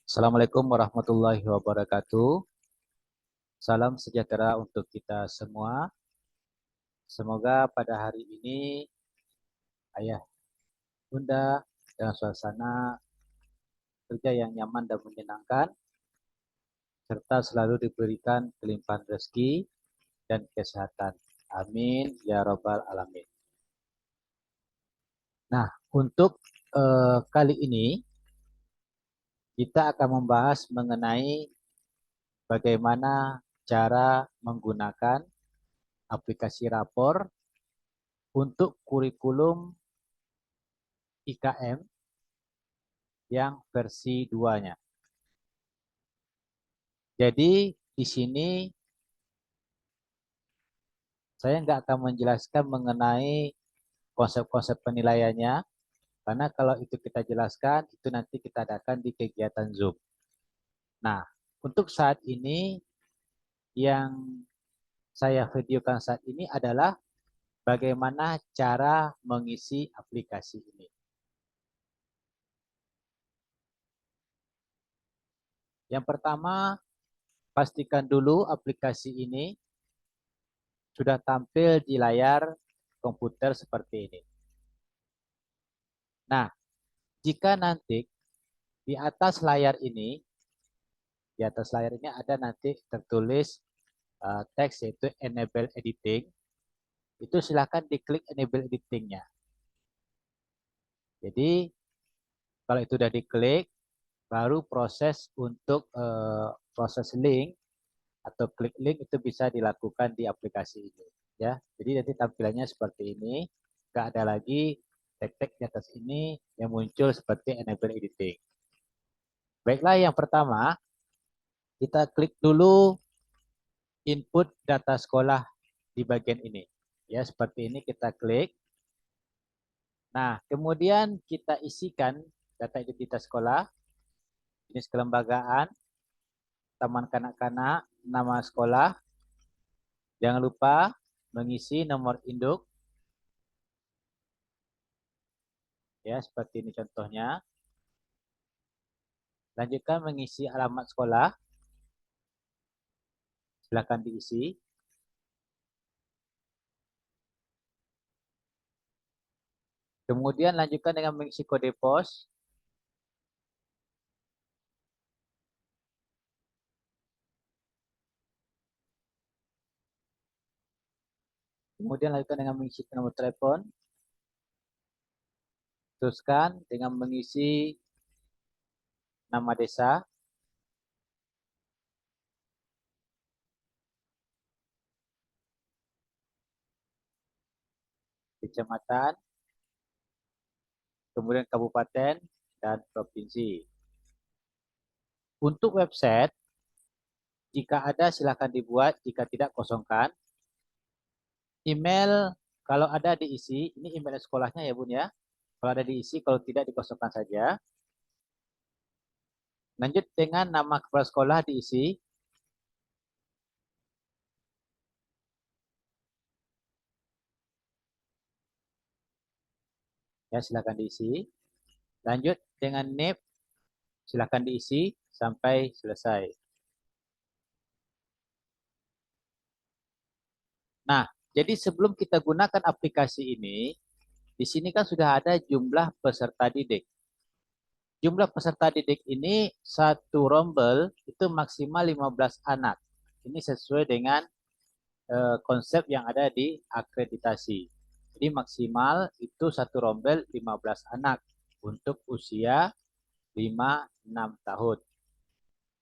Assalamualaikum warahmatullahi wabarakatuh. Salam sejahtera untuk kita semua. Semoga pada hari ini ayah bunda dalam suasana kerja yang nyaman dan menyenangkan, serta selalu diberikan kelimpahan rezeki dan kesehatan. Amin ya robbal alamin. Nah, untuk kali ini kita akan membahas mengenai bagaimana cara menggunakan aplikasi rapor untuk kurikulum IKM yang versi 2-nya. Jadi di sini saya nggak akan menjelaskan mengenai konsep-konsep penilaiannya, karena kalau itu kita jelaskan, itu nanti kita adakan di kegiatan Zoom. Nah, untuk saat ini yang saya videokan saat ini adalah bagaimana cara mengisi aplikasi ini. Yang pertama, pastikan dulu aplikasi ini sudah tampil di layar komputer seperti ini. Nah, jika nanti di atas layar ini, ada nanti tertulis teks yaitu enable editing. Itu silakan diklik enable editingnya. Jadi kalau itu sudah diklik, baru proses untuk proses link atau klik link itu bisa dilakukan di aplikasi ini. Ya, jadi nanti tampilannya seperti ini. Nggak ada lagi teks di atas ini yang muncul seperti enable editing. Baiklah, yang pertama kita klik dulu input data sekolah di bagian ini. Ya, seperti ini kita klik. Nah, kemudian kita isikan data identitas sekolah, jenis kelembagaan, taman kanak-kanak, nama sekolah. Jangan lupa mengisi nomor induk. Ya, seperti ini contohnya. Lanjutkan mengisi alamat sekolah. Silakan diisi. Kemudian lanjutkan dengan mengisi kode pos. Kemudian lanjutkan dengan mengisi nomor telepon. Teruskan dengan mengisi nama desa, kecamatan, kemudian kabupaten, dan provinsi. Untuk website, jika ada silakan dibuat, jika tidak kosongkan. Email kalau ada diisi, ini email sekolahnya ya Bun ya. Kalau ada diisi, kalau tidak dikosongkan saja. Lanjut dengan nama kepala sekolah diisi. Ya, silakan diisi. Lanjut dengan NIP, silakan diisi sampai selesai. Nah, jadi sebelum kita gunakan aplikasi ini, di sini kan sudah ada jumlah peserta didik. Jumlah peserta didik ini satu rombel itu maksimal 15 anak. Ini sesuai dengan konsep yang ada di akreditasi. Jadi maksimal itu satu rombel 15 anak untuk usia 5-6 tahun.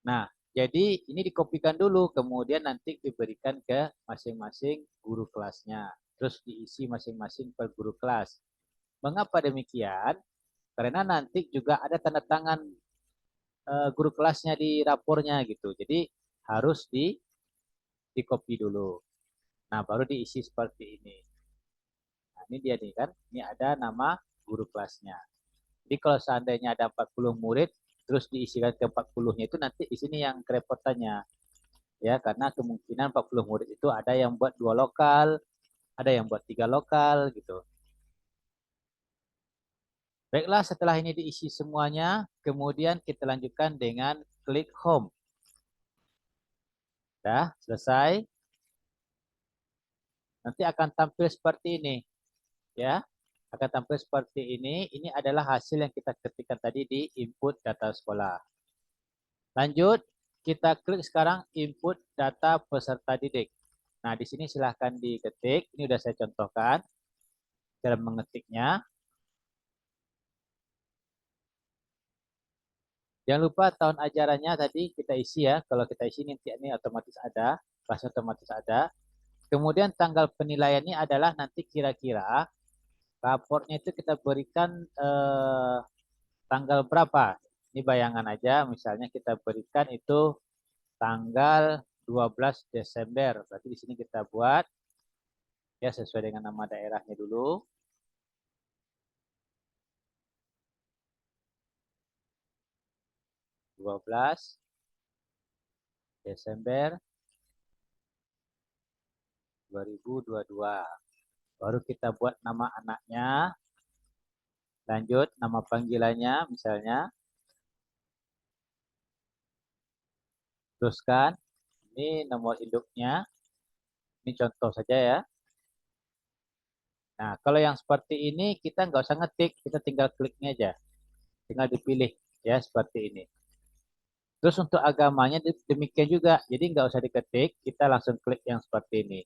Nah, jadi ini dikopikan dulu, kemudian nanti diberikan ke masing-masing guru kelasnya. Terus diisi masing-masing per guru kelas. Mengapa demikian? Karena nanti juga ada tanda tangan guru kelasnya di rapornya gitu. Jadi harus di copy dulu. Nah, baru diisi seperti ini. Nah, ini dia nih kan. Ini ada nama guru kelasnya. Jadi kalau seandainya ada 40 murid, terus diisikan ke 40-nya itu nanti di sini yang kerepotannya. Ya, karena kemungkinan 40 murid itu ada yang buat 2 lokal, ada yang buat 3 lokal gitu. Baiklah, setelah ini diisi semuanya, kemudian kita lanjutkan dengan klik home. Dah, selesai. Nanti akan tampil seperti ini, ya. Akan tampil seperti ini. Ini adalah hasil yang kita ketikkan tadi di input data sekolah. Lanjut, kita klik sekarang input data peserta didik. Nah, di sini silahkan diketik. Ini sudah saya contohkan cara mengetiknya. Jangan lupa tahun ajarannya tadi kita isi ya. Kalau kita isi nanti ini otomatis ada, kelas otomatis ada. Kemudian tanggal penilaiannya adalah nanti kira-kira raportnya itu kita berikan tanggal berapa. Ini bayangan aja, misalnya kita berikan itu tanggal 12 Desember. Berarti di sini kita buat ya sesuai dengan nama daerahnya dulu. 12 Desember 2022. Baru kita buat nama anaknya. Lanjut nama panggilannya misalnya. Teruskan. Ini nomor induknya. Ini contoh saja ya. Nah, kalau yang seperti ini kita nggak usah ngetik, kita tinggal kliknya aja. Tinggal dipilih ya seperti ini. Terus untuk agamanya demikian juga. Jadi nggak usah diketik, kita langsung klik yang seperti ini.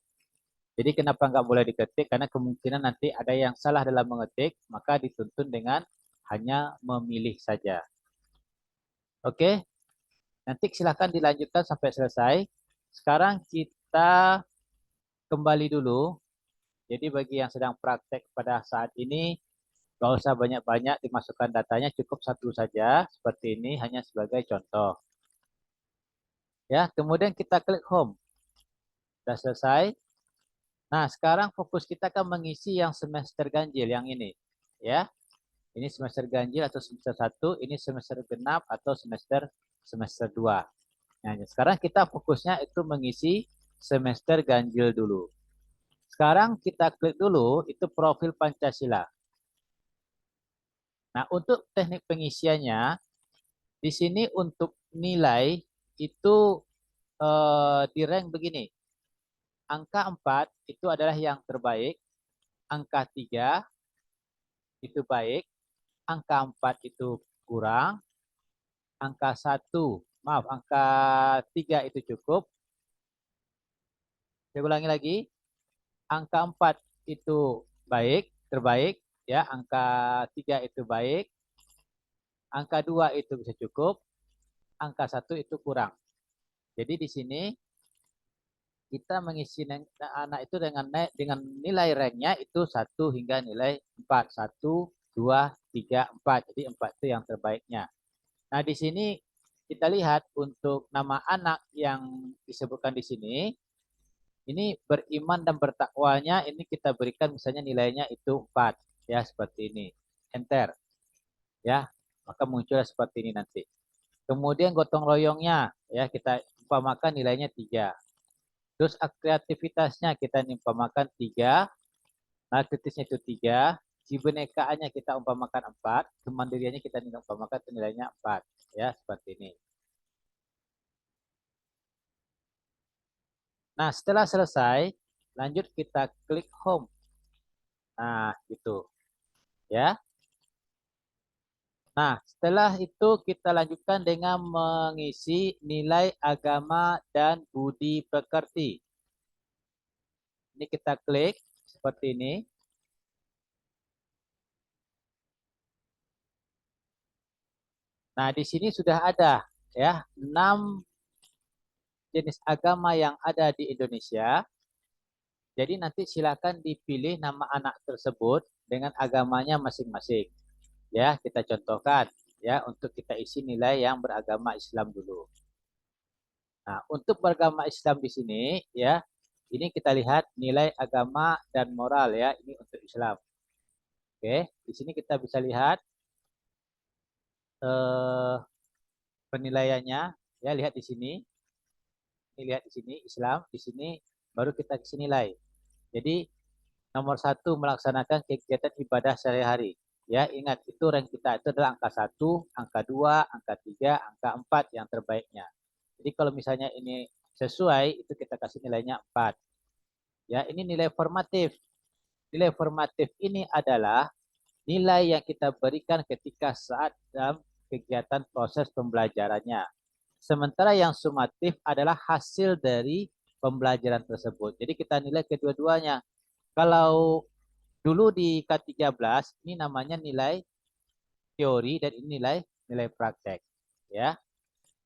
Jadi kenapa nggak boleh diketik? Karena kemungkinan nanti ada yang salah dalam mengetik, maka dituntun dengan hanya memilih saja. Oke, nanti silakan dilanjutkan sampai selesai. Sekarang kita kembali dulu. Jadi bagi yang sedang praktek pada saat ini, nggak usah banyak-banyak dimasukkan datanya, cukup satu saja seperti ini, hanya sebagai contoh. Ya, kemudian kita klik home. Sudah selesai. Nah, sekarang fokus kita akan mengisi yang semester ganjil yang ini. Ya, ini semester ganjil atau semester 1, ini semester genap atau semester 2. Nah, sekarang kita fokusnya itu mengisi semester ganjil dulu. Sekarang kita klik dulu itu profil Pancasila. Nah, untuk teknik pengisiannya, di sini untuk nilai itu di rank begini. Angka 4 itu adalah yang terbaik, angka 3 itu baik, angka 4 itu kurang, angka 1, maaf, angka 3 itu cukup. Saya ulangi lagi, angka 4 itu baik, terbaik, ya, angka 3 itu baik, angka 2 itu bisa cukup, angka 1 itu kurang. Jadi di sini kita mengisi anak itu dengan nilai ranknya itu 1 hingga nilai 4. 1, 2, 3, 4. Jadi 4 itu yang terbaiknya. Nah, di sini kita lihat untuk nama anak yang disebutkan di sini, ini beriman dan bertakwanya ini kita berikan misalnya nilainya itu 4. Ya, seperti ini. Enter. Ya, maka muncul seperti ini nanti. Kemudian gotong royongnya, ya kita umpamakan nilainya 3. Terus kreativitasnya kita umpamakan 3, nah kritisnya itu 3, kebinekaannya kita umpamakan 4, kemandiriannya kita umpamakan nilainya 4. Ya, seperti ini. Nah, setelah selesai, lanjut kita klik home. Nah, gitu. Ya. Nah, setelah itu kita lanjutkan dengan mengisi nilai agama dan budi pekerti. Ini kita klik seperti ini. Nah, di sini sudah ada ya 6 jenis agama yang ada di Indonesia. Jadi nanti silakan dipilih nama anak tersebut dengan agamanya masing-masing. Ya, kita contohkan ya untuk kita isi nilai yang beragama Islam dulu. Nah, untuk beragama Islam di sini ya, ini kita lihat nilai agama dan moral ya, ini untuk Islam. Oke, di sini kita bisa lihat eh, penilaiannya ya, lihat di sini. Ini lihat di sini Islam, di sini baru kita kasih nilai. Jadi nomor 1 melaksanakan kegiatan ibadah sehari-hari. Ya, ingat itu rank kita itu adalah angka 1, angka 2, angka 3, angka 4 yang terbaiknya. Jadi kalau misalnya ini sesuai, itu kita kasih nilainya 4. Ya, ini nilai formatif. Nilai formatif ini adalah nilai yang kita berikan ketika saat dalam kegiatan proses pembelajarannya. Sementara yang sumatif adalah hasil dari pembelajaran tersebut. Jadi kita nilai kedua-duanya. Kalau dulu di K13 ini namanya nilai teori dan ini nilai praktek, ya.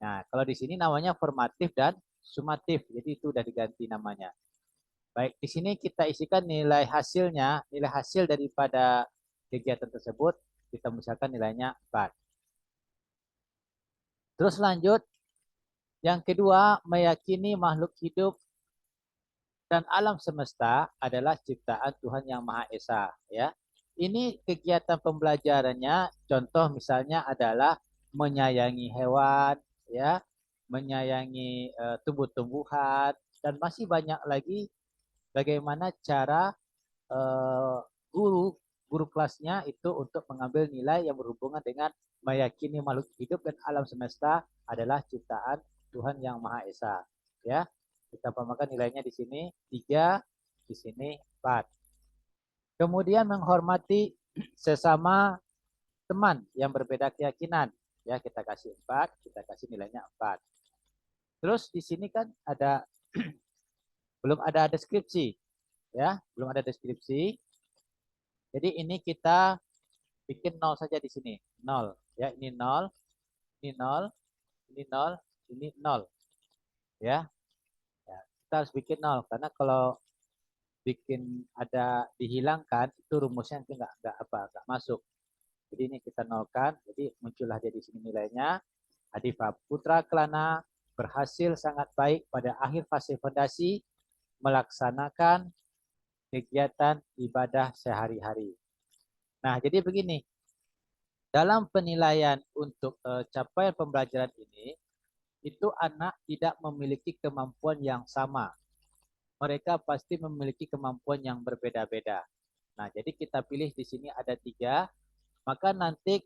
Nah, kalau di sini namanya formatif dan sumatif. Jadi itu udah diganti namanya. Baik, di sini kita isikan nilai hasilnya, nilai hasil daripada kegiatan tersebut, kita misalkan nilainya 4. Terus lanjut, yang kedua, meyakini makhluk hidup dan alam semesta adalah ciptaan Tuhan Yang Maha Esa, ya. Ini kegiatan pembelajarannya, contoh misalnya adalah menyayangi hewan, ya, menyayangi tumbuh-tumbuhan, dan masih banyak lagi bagaimana cara eh, guru guru kelasnya itu untuk mengambil nilai yang berhubungan dengan meyakini makhluk hidup dan alam semesta adalah ciptaan Tuhan Yang Maha Esa. Ya, kita pamakan nilainya di sini 3, di sini 4. Kemudian menghormati sesama teman yang berbeda keyakinan. Ya, kita kasih 4, kita kasih nilainya 4. Terus di sini kan ada belum ada deskripsi, ya, belum ada deskripsi. Jadi ini kita bikin 0 saja di sini. 0. Ya, ini 0, ini 0, ini 0, ini 0. Ya. Ya, kita harus bikin 0 karena kalau bikin ada dihilangkan itu rumusnya nanti enggak masuk. Jadi ini kita nolkan. Jadi muncullah dia di sini nilainya. Adifa Putra Kelana berhasil sangat baik pada akhir fase fondasi melaksanakan kegiatan ibadah sehari-hari. Nah, jadi begini. Dalam penilaian untuk capaian pembelajaran ini, itu anak tidak memiliki kemampuan yang sama. Mereka pasti memiliki kemampuan yang berbeda-beda. Nah, jadi kita pilih di sini ada 3. Maka nanti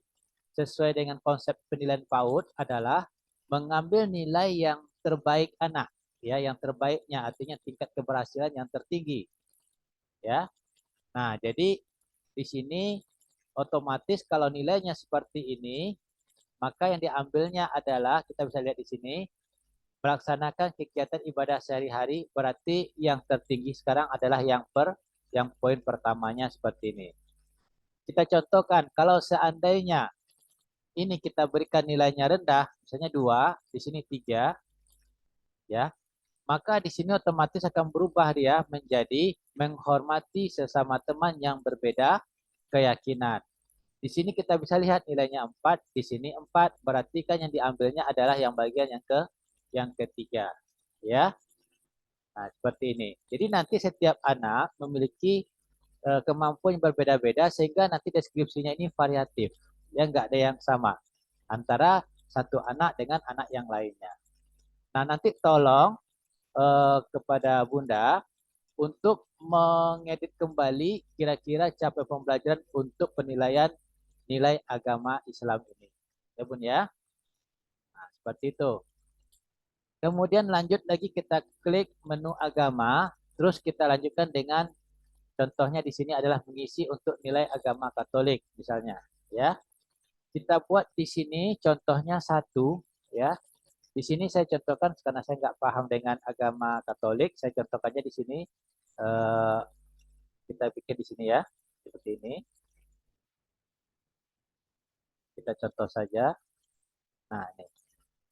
sesuai dengan konsep penilaian PAUD adalah mengambil nilai yang terbaik anak. Ya, yang terbaiknya artinya tingkat keberhasilan yang tertinggi. Ya. Nah, jadi di sini otomatis kalau nilainya seperti ini, maka yang diambilnya adalah, kita bisa lihat di sini, melaksanakan kegiatan ibadah sehari-hari, berarti yang tertinggi sekarang adalah yang poin pertamanya seperti ini. Kita contohkan, kalau seandainya ini kita berikan nilainya rendah, misalnya 2, di sini 3, ya, maka di sini otomatis akan berubah dia menjadi menghormati sesama teman yang berbeda keyakinan. Di sini kita bisa lihat nilainya 4, di sini 4, berarti kan yang diambilnya adalah yang bagian yang ketiga. Ya. Nah, seperti ini. Jadi nanti setiap anak memiliki kemampuan yang berbeda-beda sehingga nanti deskripsinya ini variatif. Ya, enggak ada yang sama antara satu anak dengan anak yang lainnya. Nah, nanti tolong kepada Bunda untuk mengedit kembali kira-kira capaian pembelajaran untuk penilaian nilai agama Islam ini. Ya Bun ya. Nah, seperti itu. Kemudian lanjut lagi kita klik menu agama, terus kita lanjutkan dengan contohnya di sini adalah mengisi untuk nilai agama Katolik misalnya, ya. Kita buat di sini contohnya 1, ya. Di sini saya contohkan karena saya nggak paham dengan agama Katolik, saya contohkannya di sini eh, kita bikin di sini ya, seperti ini. Kita contoh saja. Nah, ini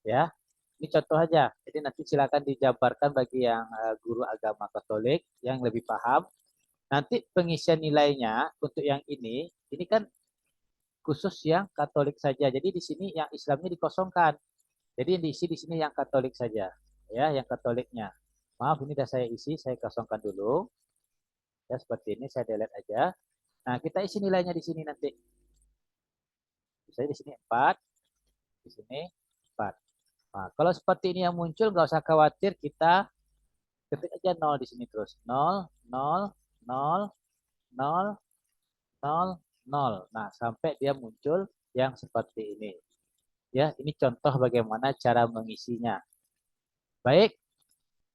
ya. Ini contoh aja. Jadi nanti silakan dijabarkan bagi yang guru agama Katolik yang lebih paham. Nanti pengisian nilainya untuk yang ini kan khusus yang Katolik saja. Jadi di sini yang Islamnya dikosongkan. Jadi yang diisi di sini yang Katolik saja, ya, yang Katoliknya. Maaf, ini sudah saya isi, saya kosongkan dulu. Ya, seperti ini saya delete aja. Nah, kita isi nilainya di sini nanti. Misalnya di sini 4, di sini 4. Nah, kalau seperti ini yang muncul, nggak usah khawatir, kita ketik aja 0 di sini terus. 0, 0, 0, 0, 0, 0. Nah, sampai dia muncul yang seperti ini. Ya, ini contoh bagaimana cara mengisinya. Baik,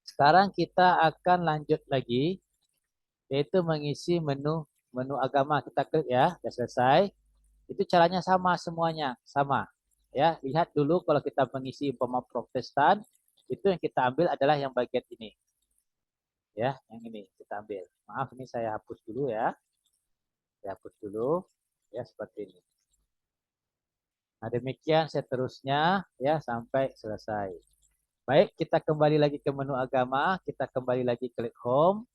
sekarang kita akan lanjut lagi, yaitu mengisi menu menu agama. Kita klik ya, sudah selesai. Itu caranya sama semuanya, sama. Ya, lihat dulu kalau kita mengisi umpama Protestan, itu yang kita ambil adalah yang bagian ini. Ya, yang ini kita ambil. Maaf, ini saya hapus dulu ya. Saya hapus dulu. Ya, seperti ini. Nah, demikian seterusnya ya sampai selesai. Baik, kita kembali lagi ke menu agama, kita kembali lagi klik home.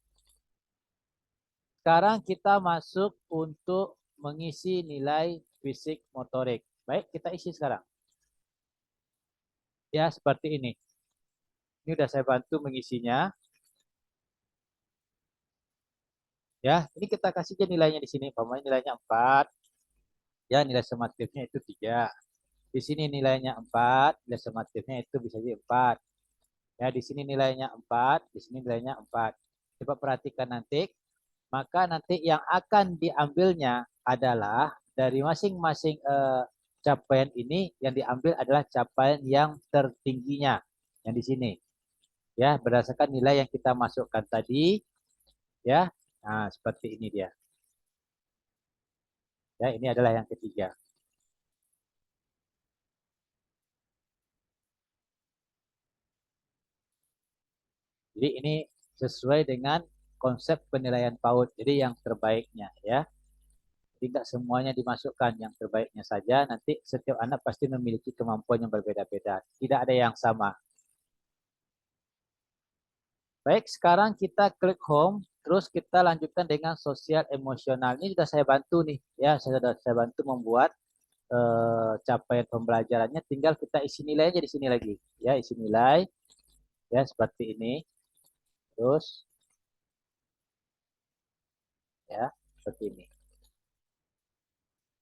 Sekarang kita masuk untuk mengisi nilai fisik motorik. Baik, kita isi sekarang. Ya, seperti ini. Ini sudah saya bantu mengisinya. Ya, ini kita kasih aja nilainya di sini. Pokoknya nilainya 4. Ya, nilai sumatifnya itu 3. Di sini nilainya 4, nilai sumatifnya itu bisa jadi 4. Ya, di sini nilainya 4, di sini nilainya 4. Coba perhatikan nanti. Maka nanti yang akan diambilnya adalah dari masing-masing capaian ini yang diambil adalah capaian yang tertingginya yang di sini. Ya, berdasarkan nilai yang kita masukkan tadi, ya. Nah, seperti ini dia. Ya, ini adalah yang ketiga. Jadi ini sesuai dengan konsep penilaian PAUD. Jadi yang terbaiknya ya. Tidak semuanya dimasukkan, yang terbaiknya saja. Nanti setiap anak pasti memiliki kemampuan yang berbeda-beda. Tidak ada yang sama. Baik, sekarang kita klik home. Terus kita lanjutkan dengan sosial emosional. Ini sudah saya bantu nih. Ya, saya bantu membuat capaian pembelajarannya. Tinggal kita isi nilainya di sini lagi. Ya, isi nilai. Ya, seperti ini. Terus, ya, seperti ini.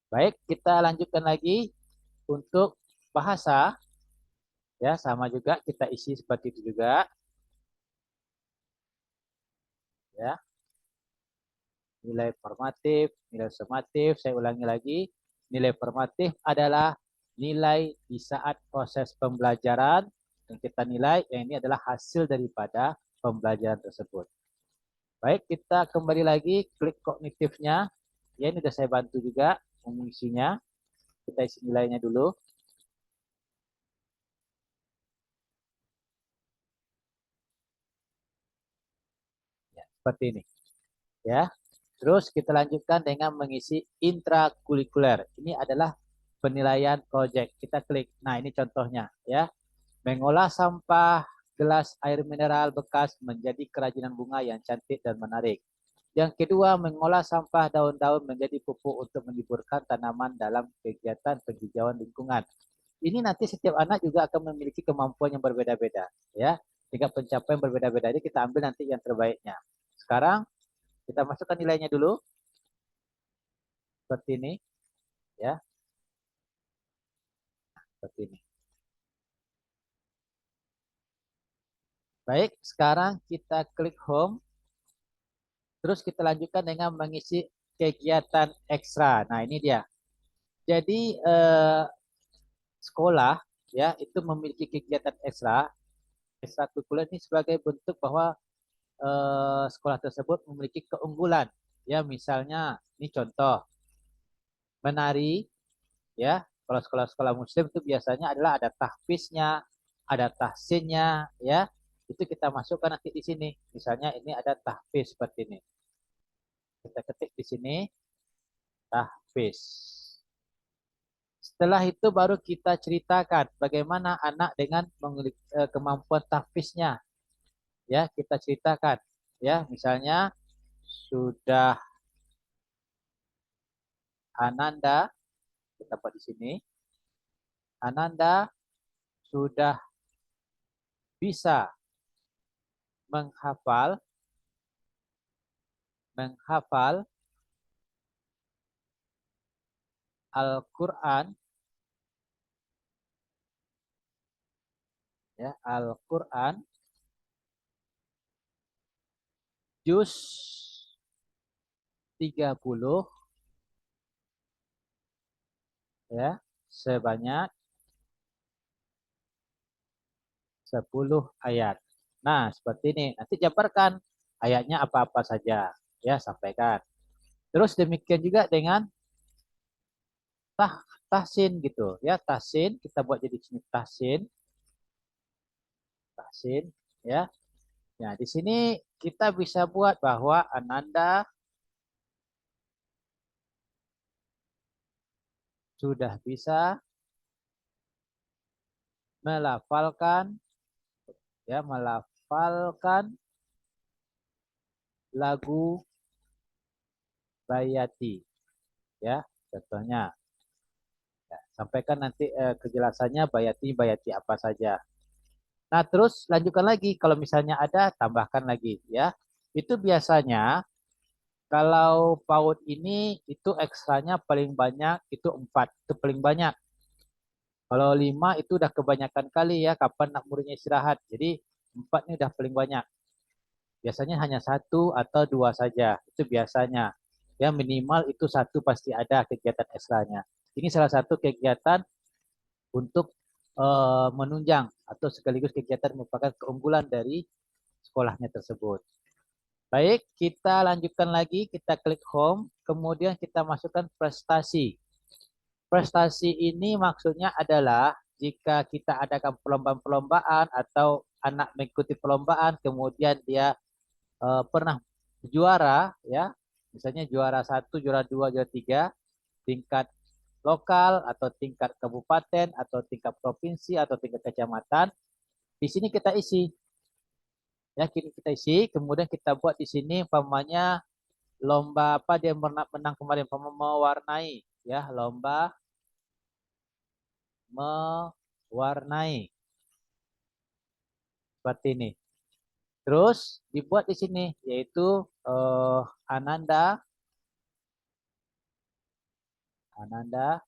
Baik, kita lanjutkan lagi untuk bahasa. Ya, sama juga kita isi seperti itu juga. Ya, nilai formatif, nilai sumatif. Saya ulangi lagi. Nilai formatif adalah nilai di saat proses pembelajaran yang kita nilai. Yang ini adalah hasil daripada pembelajaran tersebut. Baik, kita kembali lagi klik kognitifnya. Ya, ini sudah saya bantu juga mengisinya. Kita isi nilainya dulu. Ya, seperti ini. Ya. Terus kita lanjutkan dengan mengisi intrakurikuler. Ini adalah penilaian proyek. Kita klik. Nah, ini contohnya ya. Mengolah sampah gelas air mineral bekas menjadi kerajinan bunga yang cantik dan menarik. Yang kedua, mengolah sampah daun-daun menjadi pupuk untuk menyuburkan tanaman dalam kegiatan penghijauan lingkungan. Ini nanti setiap anak juga akan memiliki kemampuan yang berbeda-beda, ya. Jika pencapaian berbeda-beda, jadi kita ambil nanti yang terbaiknya. Sekarang kita masukkan nilainya dulu, seperti ini, ya, seperti ini. Baik, sekarang kita klik home. Terus kita lanjutkan dengan mengisi kegiatan ekstra. Nah, ini dia. Jadi sekolah ya itu memiliki kegiatan ekstra. Ekstrakurikuler ini sebagai bentuk bahwa sekolah tersebut memiliki keunggulan. Ya, misalnya ini contoh menari ya. Kalau sekolah-sekolah muslim itu biasanya adalah ada tahfiznya, ada tahsinnya ya. Itu kita masukkan nanti di sini. Misalnya ini ada tahfiz seperti ini. Kita ketik di sini tahfiz. Setelah itu baru kita ceritakan bagaimana anak dengan memiliki kemampuan tahfiznya. Ya, kita ceritakan. Ya, misalnya sudah Ananda, kita buat di sini. Ananda sudah bisa menghafal Al-Qur'an ya, Al-Qur'an juz 30 ya, sebanyak 10 ayat. Nah, seperti ini. Nanti jabarkan ayatnya apa-apa saja, ya, sampaikan. Terus demikian juga dengan tahsin gitu, ya, tahsin kita buat jadi sini tahsin, tahsin, ya. Nah, di sini kita bisa buat bahwa Ananda sudah bisa melafalkan, ya, melafalkan lagu Bayati, ya, contohnya. Ya, sampaikan nanti kejelasannya Bayati Bayati apa saja. Nah, terus lanjutkan lagi. Kalau misalnya ada, tambahkan lagi, ya. Itu biasanya kalau PAUD ini itu ekstranya paling banyak itu 4, itu paling banyak. Kalau 5 itu udah kebanyakan kali ya, kapan nak muridnya istirahat. Jadi 4 ini udah paling banyak. Biasanya hanya 1 atau 2 saja, itu biasanya. Ya minimal itu 1 pasti ada kegiatan ekstranya. Ini salah satu kegiatan untuk menunjang atau sekaligus kegiatan merupakan keunggulan dari sekolahnya tersebut. Baik, kita lanjutkan lagi, kita klik home, kemudian kita masukkan prestasi. Prestasi ini maksudnya adalah jika kita adakan perlombaan-perlombaan atau anak mengikuti perlombaan, kemudian dia pernah juara, ya, misalnya juara 1, juara 2, juara 3, tingkat lokal atau tingkat kabupaten atau tingkat provinsi atau tingkat kecamatan, di sini kita isi, ya, kita isi, kemudian kita buat di sini, umpamanya lomba apa dia menang kemarin, mewarnai, ya, lomba mewarnai seperti ini. Terus dibuat di sini yaitu Ananda, Ananda,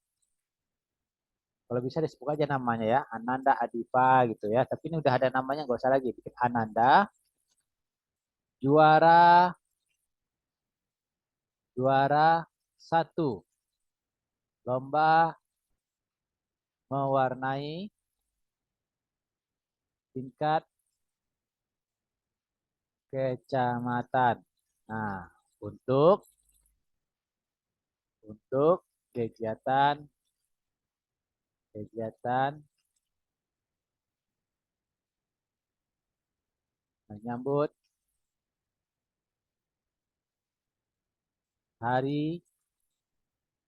kalau bisa disebut aja namanya ya, Ananda Adipa gitu ya. Tapi ini udah ada namanya, nggak usah lagi bikin Ananda juara, juara 1 lomba mewarnai tingkat kecamatan. Nah, untuk kegiatan menyambut Hari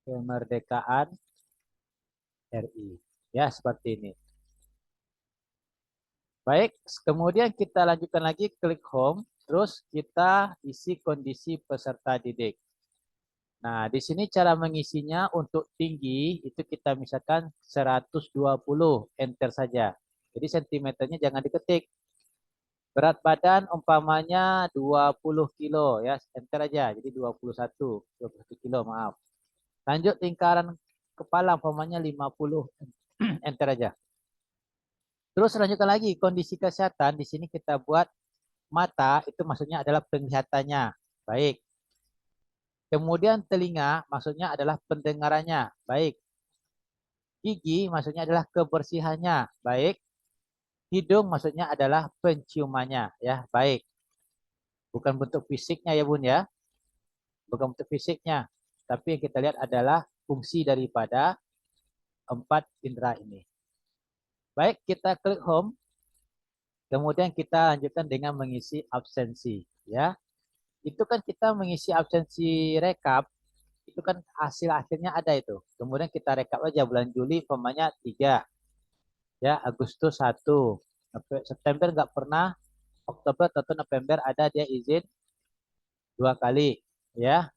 Kemerdekaan RI. Ya, seperti ini. Baik, kemudian kita lanjutkan lagi, klik home, terus kita isi kondisi peserta didik. Nah, di sini cara mengisinya untuk tinggi itu kita misalkan 120, enter saja. Jadi sentimeternya jangan diketik. Berat badan umpamanya 20 kilo ya, enter aja. Jadi 21 kilo, maaf. Lanjut lingkaran kepala umpamanya 50, enter aja. Terus lanjutkan lagi kondisi kesehatan, di sini kita buat mata itu maksudnya adalah penglihatannya. Baik. Kemudian telinga maksudnya adalah pendengarannya. Baik. Gigi maksudnya adalah kebersihannya. Baik. Hidung maksudnya adalah penciumannya. Ya, baik. Bukan bentuk fisiknya ya Bun ya. Bukan bentuk fisiknya. Tapi yang kita lihat adalah fungsi daripada 4 indera ini. Baik, kita klik home. Kemudian kita lanjutkan dengan mengisi absensi. Ya, itu kan kita mengisi absensi rekap. Itu kan hasil akhirnya ada itu. Kemudian kita rekap aja bulan Juli umpamanya 3, ya, Agustus 1, September nggak pernah, Oktober atau November ada dia izin 2 kali, ya.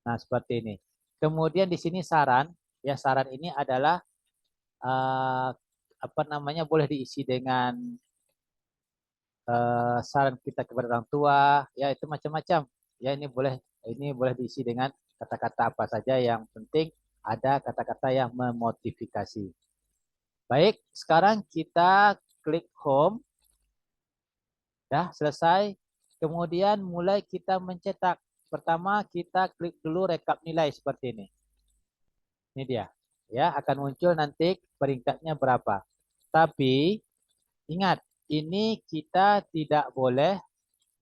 Nah, seperti ini. Kemudian di sini saran, ya, saran ini adalah uh, apa namanya, boleh diisi dengan saran kita kepada orang tua, ya, itu macam-macam. Ya, ini boleh diisi dengan kata-kata apa saja, yang penting ada kata-kata yang memotivasi. Baik, sekarang kita klik home. Dah selesai. Kemudian mulai kita mencetak. Pertama kita klik dulu rekap nilai seperti ini. Ini dia. Ya, akan muncul nanti peringkatnya berapa. Tapi ingat, ini kita tidak boleh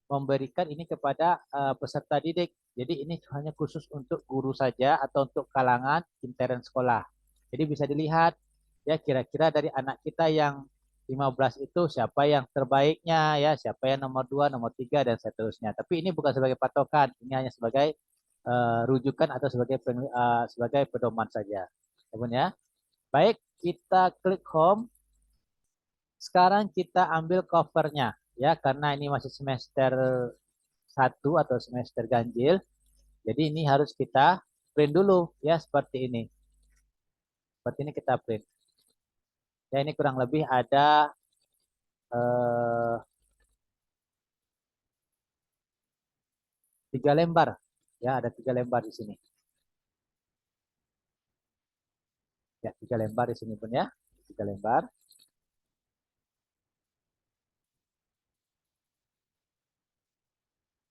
memberikan ini kepada peserta didik. Jadi ini hanya khusus untuk guru saja atau untuk kalangan intern sekolah. Jadi bisa dilihat ya kira-kira dari anak kita yang 15 itu siapa yang terbaiknya ya, siapa yang nomor 2, nomor 3 dan seterusnya. Tapi ini bukan sebagai patokan, ini hanya sebagai rujukan atau sebagai pedoman saja. Ya. Baik, kita klik home. Sekarang kita ambil covernya ya karena ini masih semester 1 atau semester ganjil. Jadi ini harus kita print dulu ya seperti ini. Seperti ini kita print. Ya ini kurang lebih ada eh, 3 lembar. Ya ada 3 lembar di sini. Ya 3 lembar di sini pun ya. 3 lembar.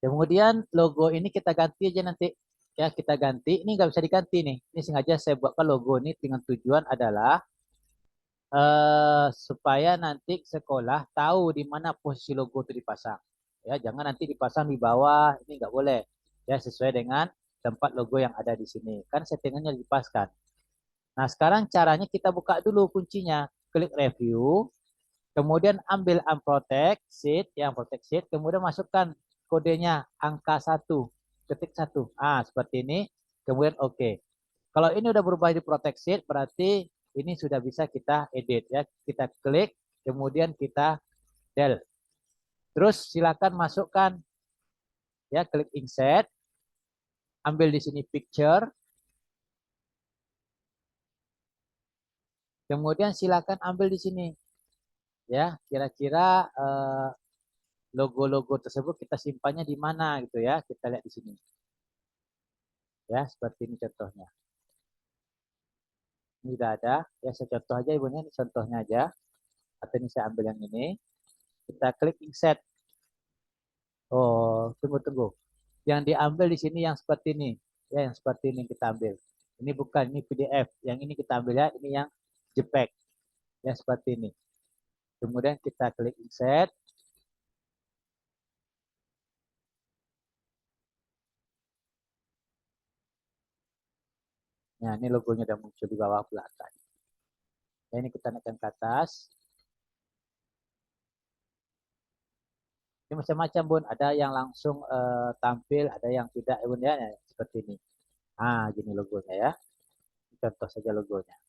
Kemudian logo ini kita ganti aja nanti. Ya kita ganti. Ini nggak bisa diganti nih. Ini sengaja saya buatkan logo ini dengan tujuan adalah supaya nanti sekolah tahu di mana posisi logo itu dipasang. Ya, jangan nanti dipasang di bawah, ini nggak boleh. Ya, sesuai dengan tempat logo yang ada di sini. Kan settingannya dipaskan. Nah, sekarang caranya kita buka dulu kuncinya. Klik review, kemudian ambil unprotect sheet, yang protect sheet, kemudian masukkan kodenya angka 1, ketik 1. Ah, seperti ini. Kemudian oke. Okay. Kalau ini udah berubah di protect sheet, berarti ini sudah bisa kita edit ya. Kita klik, kemudian kita del. Terus silakan masukkan ya, klik insert, ambil di sini picture, kemudian silakan ambil di sini ya. Kira-kira logo-logo tersebut kita simpannya di mana gitu ya. Kita lihat di sini. Ya, seperti ini contohnya. Ini sudah ada. Ya, saya contoh aja ibunya, ini contohnya aja. Atau ini saya ambil yang ini. Kita klik insert. Oh, tunggu-tunggu. Yang diambil di sini yang seperti ini. Ya, yang seperti ini kita ambil. Ini bukan, ini PDF. Yang ini kita ambil ya, ini yang JPEG. Ya, seperti ini. Kemudian kita klik insert. Nah, ini logonya udah muncul di bawah belakang. Nah, ini kita naikkan ke atas. Ini macam-macam, Bun. Ada yang langsung tampil, ada yang tidak, Bun ya. Nah, seperti ini. Ah, gini logonya ya. Contoh saja logonya.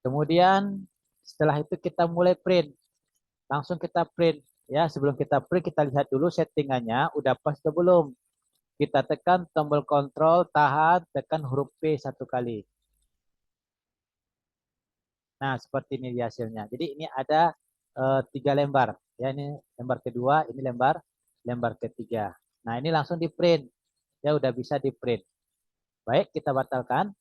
Kemudian setelah itu kita mulai print. Langsung kita print. Ya, sebelum kita print kita lihat dulu settingannya udah pas atau belum. Kita tekan tombol kontrol, tahan, tekan huruf P 1 kali. Nah, seperti ini hasilnya. Jadi ini ada 3 lembar. Ya, ini lembar kedua, ini lembar ketiga. Nah, ini langsung di print. Ya, udah bisa di print. Baik, kita batalkan.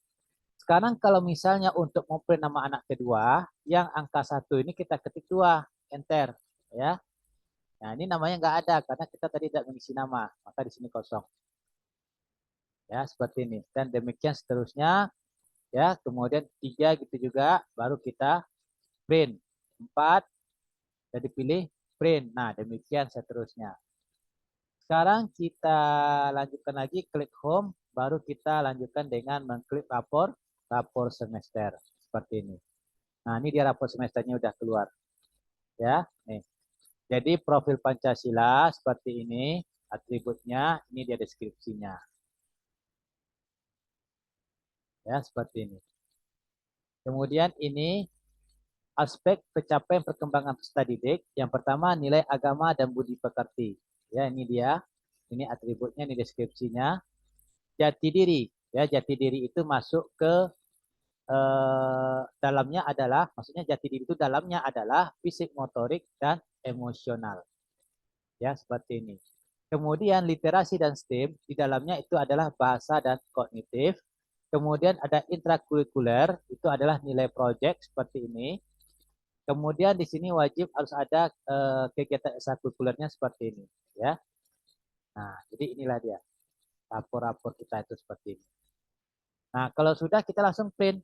Sekarang kalau misalnya untuk memprint nama anak kedua, yang angka 1 ini kita ketik 2, enter. Ya. Nah, ini namanya nggak ada karena kita tadi tidak mengisi nama, maka di sini kosong. Ya, seperti ini. Dan demikian seterusnya. Ya, kemudian 3 gitu juga, baru kita print. 4, jadi pilih print. Nah, demikian seterusnya. Sekarang kita lanjutkan lagi, klik home, baru kita lanjutkan dengan mengklik rapor semester. Seperti ini. Nah, ini dia rapor semesternya udah keluar. Ya, nih. Jadi profil Pancasila seperti ini, atributnya, ini dia deskripsinya. Ya, seperti ini. Kemudian ini aspek pencapaian perkembangan peserta didik. Yang pertama nilai agama dan budi pekerti. Ya, ini dia. Ini atributnya, ini deskripsinya. Jati diri. Ya, jati diri itu masuk ke dalamnya adalah, maksudnya jati diri itu dalamnya adalah fisik, motorik, dan emosional. Ya, seperti ini. Kemudian literasi dan STEM, di dalamnya itu adalah bahasa dan kognitif. Kemudian ada intrakurikuler, itu adalah nilai proyek seperti ini. Kemudian di sini wajib harus ada kegiatan ekstrakurikulernya seperti ini, ya. Nah, jadi inilah dia rapor-rapor kita itu seperti ini. Nah, kalau sudah kita langsung print.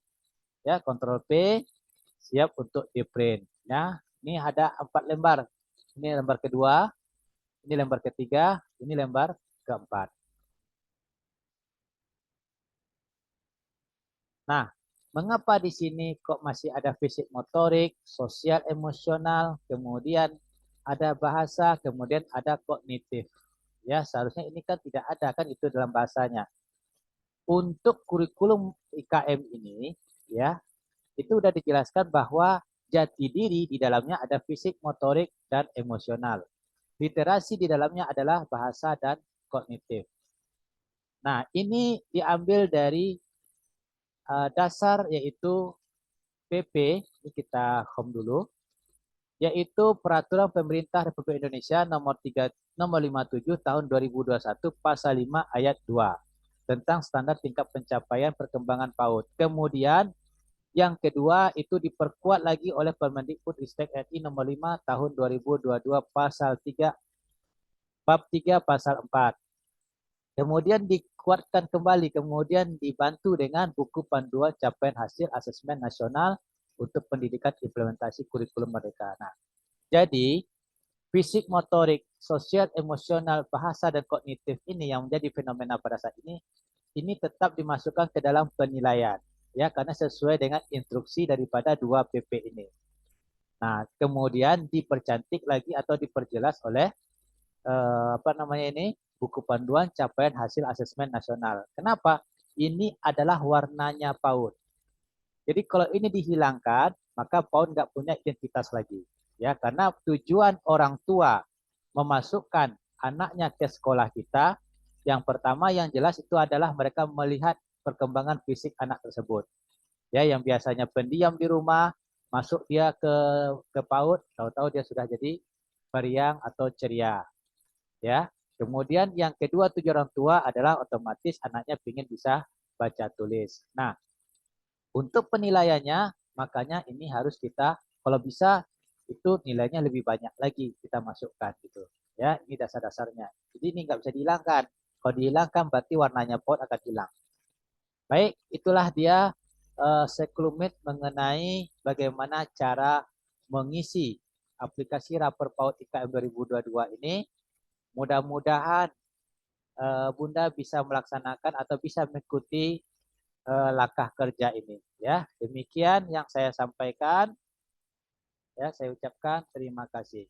Ya, Ctrl P, siap untuk di print. Ya, ini ada 4 lembar. Ini lembar kedua, ini lembar ketiga, ini lembar keempat. Nah, mengapa di sini kok masih ada fisik motorik, sosial emosional, kemudian ada bahasa, kemudian ada kognitif. Ya, seharusnya ini kan tidak ada kan itu dalam bahasanya. Untuk kurikulum IKM ini, ya, itu sudah dijelaskan bahwa jati diri di dalamnya ada fisik, motorik, dan emosional. Literasi di dalamnya adalah bahasa dan kognitif. Nah, ini diambil dari dasar yaitu PP, ini kita home dulu, yaitu Peraturan Pemerintah Republik Indonesia nomor 57 tahun 2021 pasal 5 ayat 2 tentang standar tingkat pencapaian perkembangan PAUD. Kemudian yang kedua itu diperkuat lagi oleh Permendikbud-Ristek RI nomor 5 tahun 2022 pasal 3 bab 3 pasal 4. Kemudian dikuatkan kembali, kemudian dibantu dengan buku panduan capaian hasil asesmen nasional untuk pendidikan implementasi kurikulum merdeka. Nah, jadi fisik, motorik, sosial, emosional, bahasa, dan kognitif ini yang menjadi fenomena pada saat ini tetap dimasukkan ke dalam penilaian. Ya, karena sesuai dengan instruksi daripada 2 PP ini. Nah, kemudian dipercantik lagi atau diperjelas oleh apa namanya ini buku panduan capaian hasil asesmen nasional. Kenapa? Ini adalah warnanya PAUD. Jadi kalau ini dihilangkan, maka PAUD nggak punya identitas lagi. Ya, karena tujuan orang tua memasukkan anaknya ke sekolah kita, yang pertama yang jelas itu adalah mereka melihat perkembangan fisik anak tersebut. Ya, yang biasanya pendiam di rumah, masuk dia ke PAUD, tahu-tahu dia sudah jadi periang atau ceria. Ya, kemudian yang kedua tujuan orang tua adalah otomatis anaknya ingin bisa baca tulis. Nah, untuk penilaiannya makanya ini harus kita kalau bisa itu nilainya lebih banyak lagi kita masukkan gitu. Ya, ini dasar-dasarnya. Jadi ini nggak bisa dihilangkan. Kalau dihilangkan berarti warnanya pot akan hilang. Baik, itulah dia sekelumit mengenai bagaimana cara mengisi aplikasi Rapor PAUD IKM 2022 ini. Mudah-mudahan Bunda bisa melaksanakan atau bisa mengikuti langkah kerja ini. Ya, demikian yang saya sampaikan. Ya, saya ucapkan terima kasih.